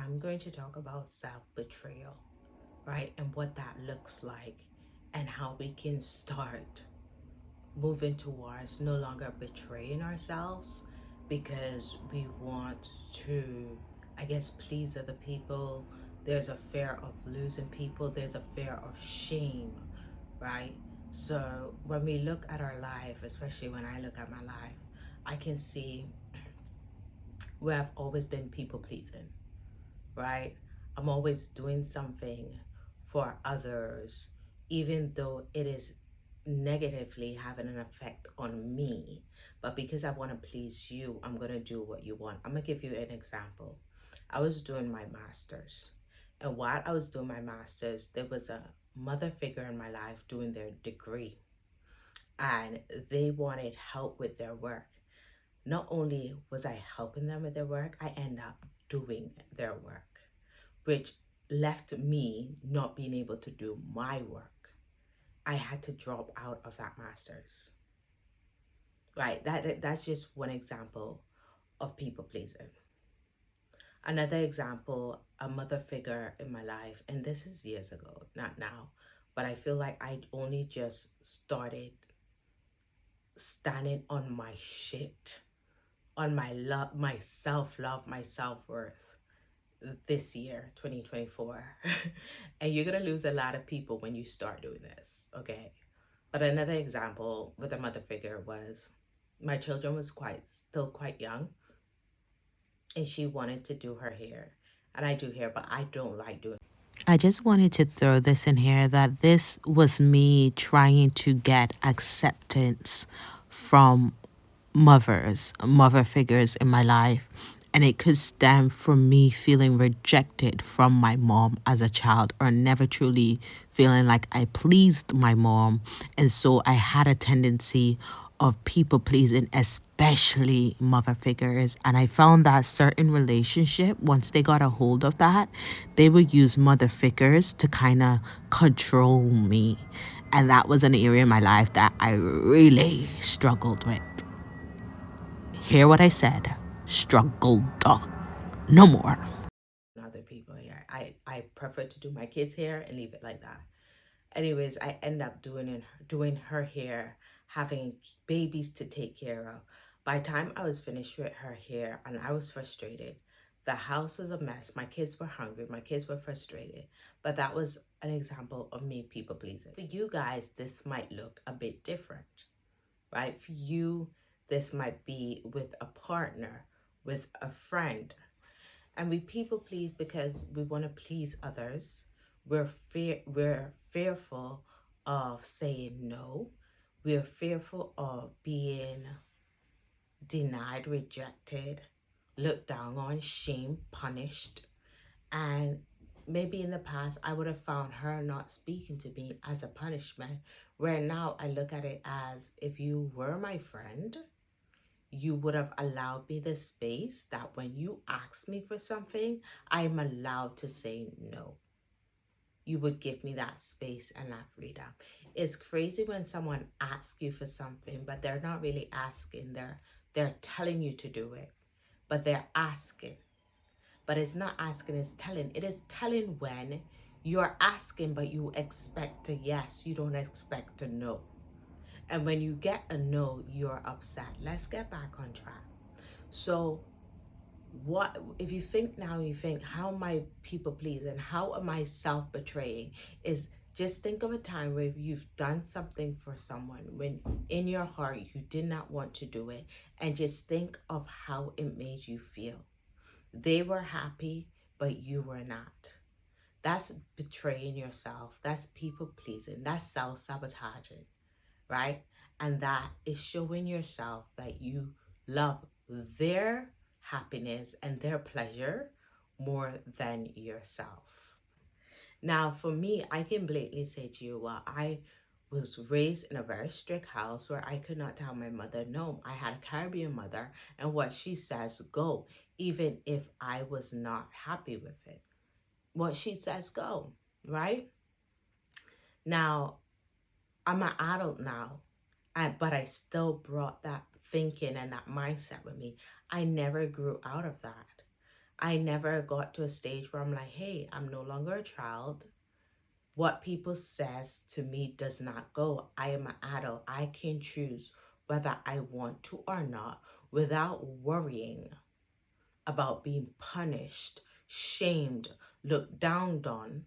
I'm going to talk about self-betrayal, right? And what that looks like and how we can start moving towards no longer betraying ourselves because we want to, I guess, please other people. There's a fear of losing people, there's a fear of shame, right? So when we look at our life, especially when I look at my life, I can see where I've always been people pleasing, right? I'm always doing something for others, even though it is negatively having an effect on me. But because I want to please you, I'm going to do what you want. I'm going to give you an example. I was doing my master's. And while I was doing my master's, there was a mother figure in my life doing their degree. And they wanted help with their work. Not only was I helping them with their work, I end up doing their work, which left me not being able to do my work. I had to drop out of that master's. Right? That's just one example of people pleasing. Another example, a mother figure in my life, and this is years ago, not now, but I feel like I only just started standing on my shit, on my love, my self-love, my self-worth this year, 2024. And you're gonna lose a lot of people when you start doing this, okay? But another example with a mother figure was my children was still quite young, and she wanted to do her hair. And I do hair, but I don't like doing. I just wanted to throw this in here that this was me trying to get acceptance from mother figures in my life. And it could stem from me feeling rejected from my mom as a child or never truly feeling like I pleased my mom. And so I had a tendency of people pleasing, especially mother figures. And I found that certain relationship, once they got a hold of that, they would use mother figures to kind of control me. And that was an area in my life that I really struggled with. Hear what I said. Struggled. No more. Other people here. I prefer to do my kids' hair and leave it like that. Anyways, I end up doing her hair, having babies to take care of. By the time I was finished with her hair and I was frustrated, the house was a mess. My kids were hungry. My kids were frustrated. But that was an example of me people pleasing. For you guys, this might look a bit different, right? For you, this might be with a partner, with a friend. And we people please because we want to please others. We're fearful of saying no. We're fearful of being denied, rejected, looked down on, shamed, punished. And maybe in the past, I would have found her not speaking to me as a punishment, where now I look at it as if you were my friend, you would have allowed me the space that when you ask me for something, I'm allowed to say no. You would give me that space and that freedom. It's crazy when someone asks you for something, but they're not really asking. They're telling you to do it, but they're asking. But it's not asking, it's telling. It is telling when you're asking, but you expect a yes. You don't expect a no. And when you get a no, you're upset. Let's get back on track. So what if you think now, you think, how am I people pleasing, how am I self-betraying? Is just think of a time where you've done something for someone when in your heart you did not want to do it, and just think of how it made you feel. They were happy, but you were not. That's betraying yourself. That's people pleasing. That's self-sabotaging, right? And that is showing yourself that you love their happiness and their pleasure more than yourself. Now, for me, I can blatantly say to you, well, I was raised in a very strict house where I could not tell my mother no. I had a Caribbean mother, and what she says, go, even if I was not happy with it. What she says, go, right? Now, I'm an adult now, but I still brought that thinking and that mindset with me. I never grew out of that. I never got to a stage where I'm like, hey, I'm no longer a child. What people says to me does not go. I am an adult. I can choose whether I want to or not without worrying about being punished, shamed, looked down on,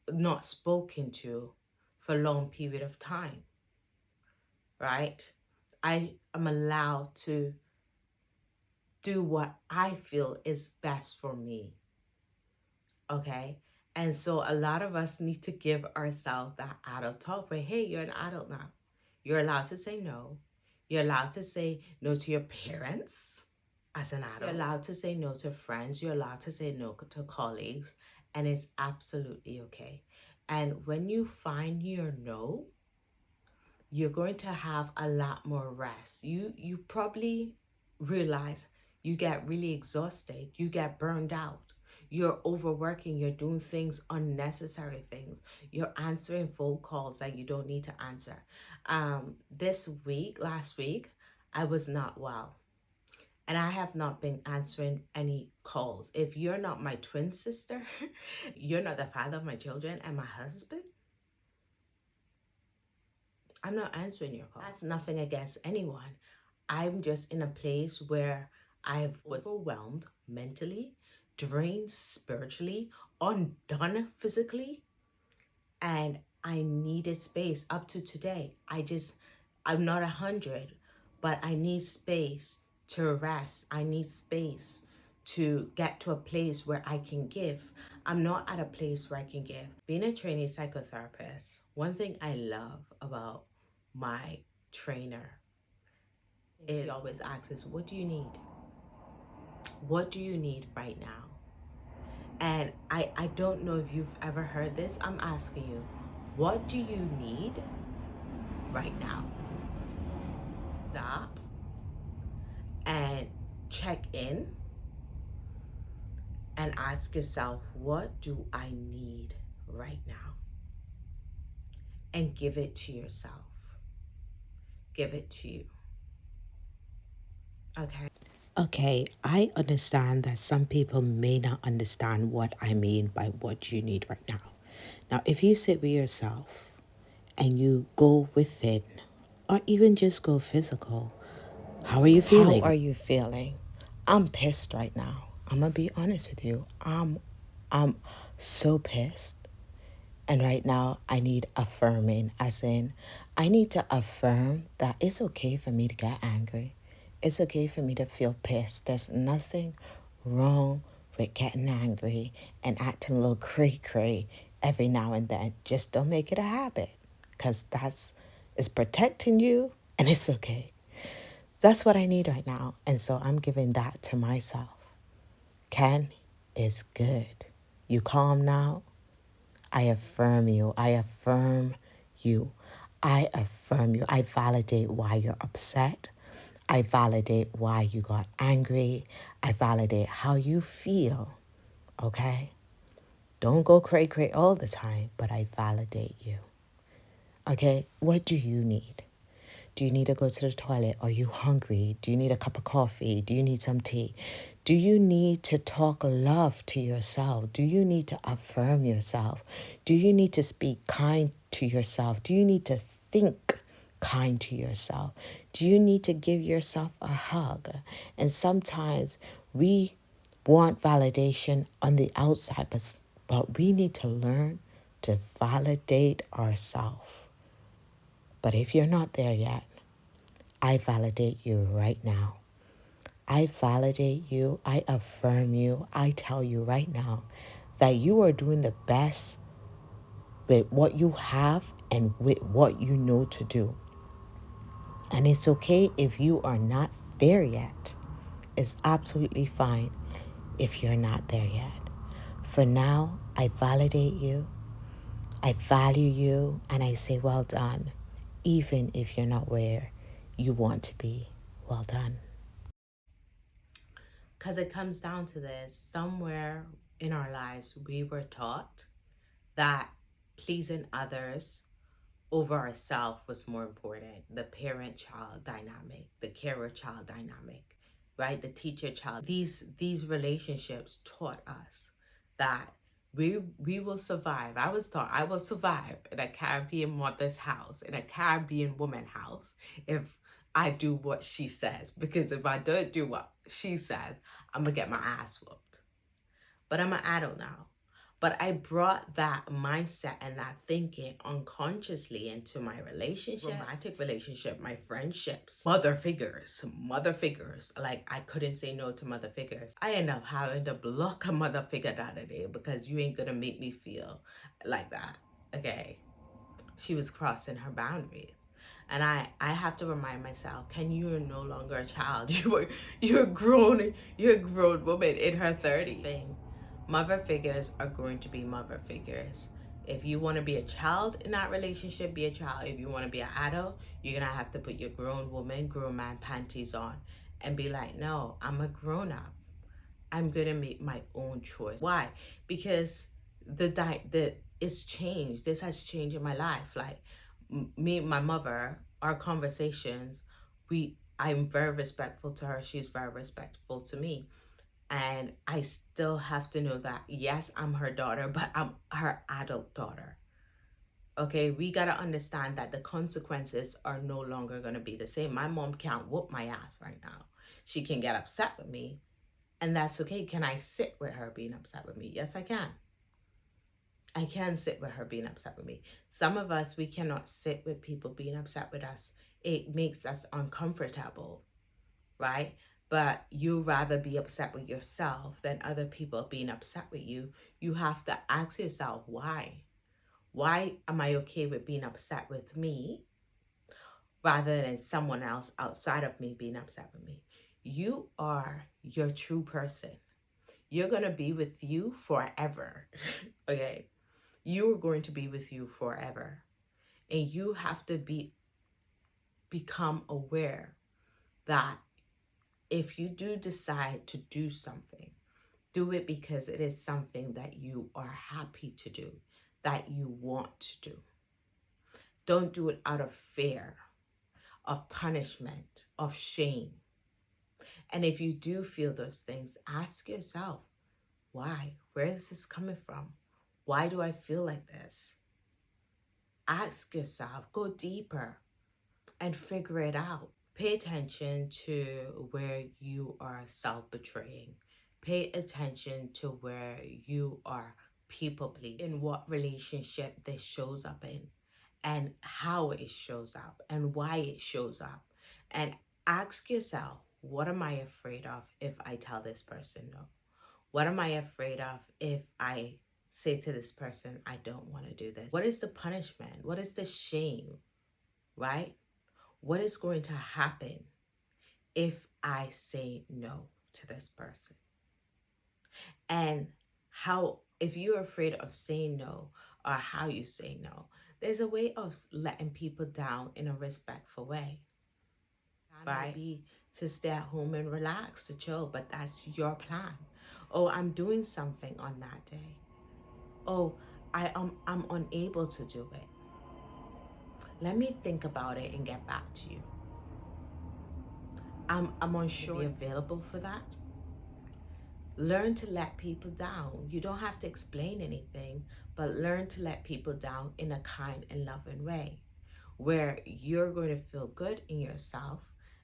not spoken to for a long period of time, right? I am allowed to do what I feel is best for me, okay? And so a lot of us need to give ourselves that adult talk where, hey, you're an adult now. You're allowed to say no. You're allowed to say no to your parents as an adult. You're allowed to say no to friends. You're allowed to say no to colleagues. And it's absolutely okay. And when you find your no, you're going to have a lot more rest. You probably realize you get really exhausted, you get burned out, you're overworking, you're doing things, unnecessary things, you're answering phone calls that you don't need to answer. Last week, I was not well. And I have not been answering any calls. If you're not my twin sister, you're not the father of my children and my husband, I'm not answering your call. That's nothing against anyone. I'm just in a place where I was overwhelmed mentally, drained spiritually, undone physically, and I needed space up to today. I'm not 100, but I need space to rest. I need space to get to a place where I can give. I'm not at a place where I can give. Being a trainee psychotherapist, one thing I love about my trainer is she always asks, what do you need? What do you need right now? And I don't know if you've ever heard this. I'm asking you, what do you need right now? Stop and check in and ask yourself, what do I need right now? And give it to yourself. Give it to you. Okay. Okay, I understand that some people may not understand what I mean by what you need right now. Now, if you sit with yourself and you go within, or even just go physical, how are you feeling? How are you feeling? I'm pissed right now. I'm gonna be honest with you. I'm so pissed. And right now I need affirming, as in I need to affirm that it's okay for me to get angry. It's okay for me to feel pissed. There's nothing wrong with getting angry and acting a little cray-cray every now and then. Just don't make it a habit, because it's protecting you, and it's okay. That's what I need right now. And so I'm giving that to myself. Ken is good. You calm now? I affirm you. I affirm you. I affirm you. I validate why you're upset. I validate why you got angry. I validate how you feel. Okay? Don't go cray cray all the time, but I validate you. Okay? What do you need? Do you need to go to the toilet? Are you hungry? Do you need a cup of coffee? Do you need some tea? Do you need to talk love to yourself? Do you need to affirm yourself? Do you need to speak kind to yourself? Do you need to think kind to yourself? Do you need to give yourself a hug? And sometimes we want validation on the outside, but we need to learn to validate ourselves. But if you're not there yet, I validate you right now. I validate you. I affirm you. I tell you right now that you are doing the best with what you have and with what you know to do. And it's okay if you are not there yet. It's absolutely fine if you're not there yet. For now, I validate you. I value you, and I say well done, even if you're not where you want to be. Well done. Because it comes down to this, somewhere in our lives, we were taught that pleasing others over ourselves was more important. The parent-child dynamic, the carer-child dynamic right? The teacher child. These relationships taught us that we will survive. I was taught I will survive in a Caribbean mother's house, in a Caribbean woman house, if I do what she says. Because if I don't do what she says, I'm gonna get my ass whooped. But I'm an adult now. But I brought that mindset and that thinking unconsciously into my relationship, romantic relationship, my friendships, mother figures. Like, I couldn't say no to mother figures. I ended up having to block a mother figure the other day because you ain't gonna make me feel like that. Okay. She was crossing her boundaries. And I have to remind myself, Ken, you're no longer a child. You're a grown woman in her 30s. Mother figures are going to be mother figures. If you want to be a child in that relationship, be a child. If you want to be an adult, you're gonna have to put your grown woman, grown man panties on and be like, no, I'm a grown up. I'm gonna make my own choice. Why? Because the it's changed. This has changed in my life. Like, me and my mother, our conversations, I'm very respectful to her. She's very respectful to me. And I still have to know that, yes, I'm her daughter, but I'm her adult daughter. Okay, we gotta understand that the consequences are no longer gonna be the same. My mom can't whoop my ass right now. She can get upset with me, and that's okay. Can I sit with her being upset with me? Yes, I can. I can sit with her being upset with me. Some of us, we cannot sit with people being upset with us. It makes us uncomfortable, right? But you rather be upset with yourself than other people being upset with you. You have to ask yourself, why? Why am I okay with being upset with me rather than someone else outside of me being upset with me? You are your true person. You're going to be with you forever. Okay? You're going to be with you forever. And you have to become aware that if you do decide to do something, do it because it is something that you are happy to do, that you want to do. Don't do it out of fear, of punishment, of shame. And if you do feel those things, ask yourself, why? Where is this coming from? Why do I feel like this? Ask yourself, go deeper and figure it out. Pay attention to where you are self-betraying. Pay attention to where you are people-pleasing. In what relationship this shows up in, and how it shows up, and why it shows up. And ask yourself, what am I afraid of if I tell this person no? What am I afraid of if I say to this person, I don't want to do this? What is the punishment? What is the shame, right? What is going to happen if I say no to this person? And how, if you're afraid of saying no or how you say no, there's a way of letting people down in a respectful way. Right? Be to stay at home and relax, to chill, but that's your plan. Oh, I'm doing something on that day. Oh, I'm unable to do it. Let me think about it and get back to you. I'm unsure. Be available for that. Learn to let people down. You don't have to explain anything, but learn to let people down in a kind and loving way, where you're going to feel good in yourself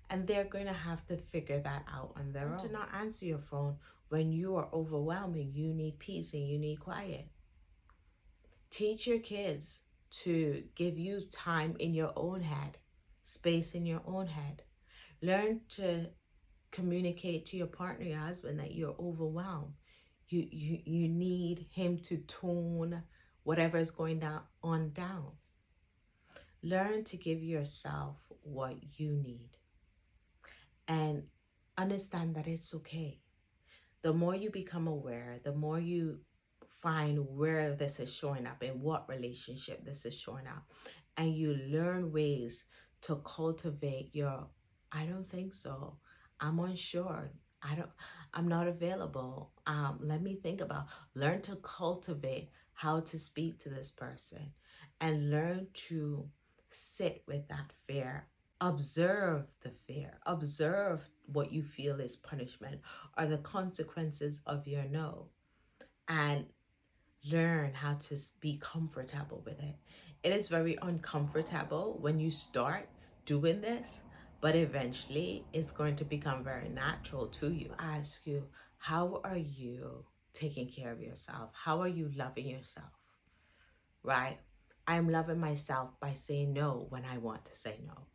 and they're going to have to figure that out on their own. To not answer your phone when you are overwhelming, you need peace and you need quiet. Teach your kids to give you time in your own head, space in your own head. Learn to communicate to your partner, your husband, that you're overwhelmed. You need him to tone whatever is going on down. Learn to give yourself what you need and understand that it's okay. The more you become aware, the more you find where this is showing up, in what relationship this is showing up, and you learn ways to cultivate your, I don't think so, I'm unsure, I'm not available, let me think about. Learn to cultivate how to speak to this person and learn to sit with that fear Observe the fear. Observe what you feel is punishment or the consequences of your no. And learn how to be comfortable with it. It is very uncomfortable when you start doing this, but eventually it's going to become very natural to you. I ask you, how are you taking care of yourself? How are you loving yourself? Right? I'm loving myself by saying no when I want to say no.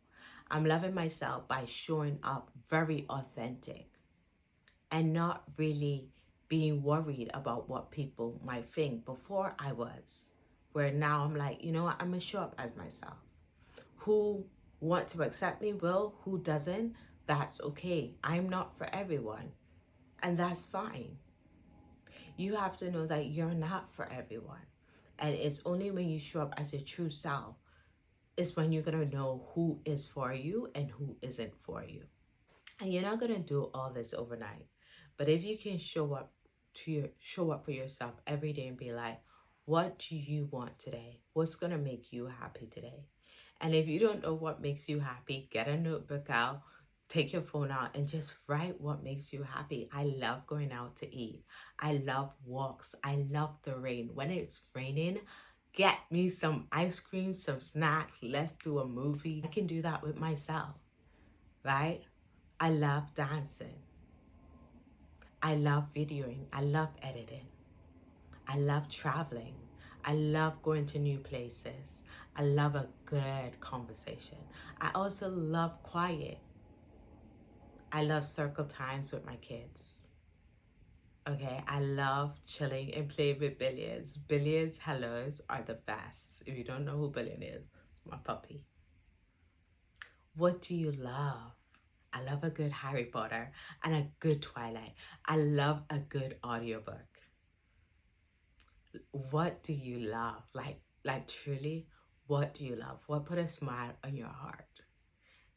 I'm loving myself by showing up very authentic and not really being worried about what people might think. Before I was, where now I'm like, you know what, I'm gonna show up as myself. Who want to accept me will, who doesn't, that's okay. I'm not for everyone, and that's fine. You have to know that you're not for everyone, and it's only when you show up as your true self is when you're gonna know who is for you and who isn't for you. And you're not gonna do all this overnight. But if you can show up for yourself every day and be like, what do you want today? What's gonna make you happy today? And if you don't know what makes you happy, get a notebook out, take your phone out, and just write what makes you happy. I love going out to eat. I love walks. I love the rain. When it's raining, get me some ice cream, some snacks. Let's do a movie. I can do that with myself, right? I love dancing. I love videoing. I love editing. I love traveling. I love going to new places. I love a good conversation. I also love quiet. I love circle times with my kids. Okay, I love chilling and playing with billiards. Billiards hellos are the best. If you don't know who Billiard is, my puppy. What do you love? I love a good Harry Potter and a good Twilight. I love a good audiobook. What do you love? Like truly, what do you love? What put a smile on your heart?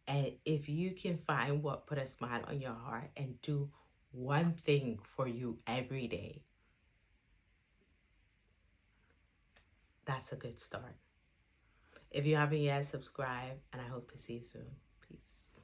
And if you can find what put a smile on your heart and do one thing for you every day, that's a good start. If you haven't yet, subscribe, and I hope to see you soon. Peace.